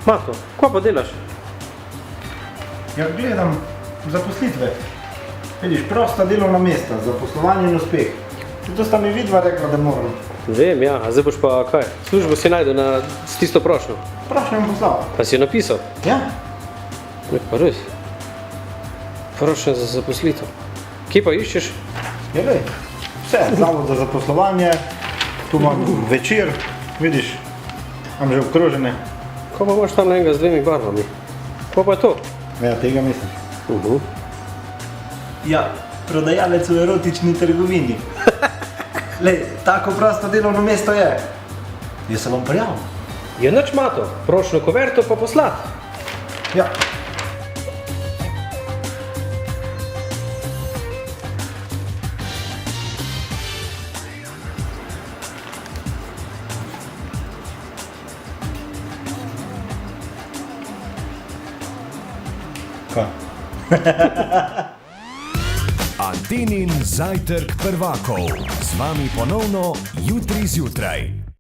Mato, kaj pa delaš? Ja, gledam zaposlitve. Vidiš, prosta delovna mesta, zaposlovanje in uspeh. To sta mi vidva rekla, da moram. Vem, ja, a zdaj boš pa kaj? Službo si najdel s tisto prošnjo. Prošnjo bom poslal. Pa si jo napisal? Ja? Ne, pa res. Prošnja za zaposlitev. Kje pa iščeš? Ja, vej. Vse, zavod za zaposlovanje, tu imam večer, vidiš, imam že obkrožene. Ko pa imaš tam enega z dvemi barvami? Ko pa je to? Ja, tega misliš. Ja, prodajalec v erotični trgovini. Lej, tako prosto delovno mesto je. Jaz se bom prijavil. Je nič, Mato, prošnjo kuverto pa poslati. Ja. Kaj? Antenin zajtrk prvakov. Z vami ponovno jutri zjutraj.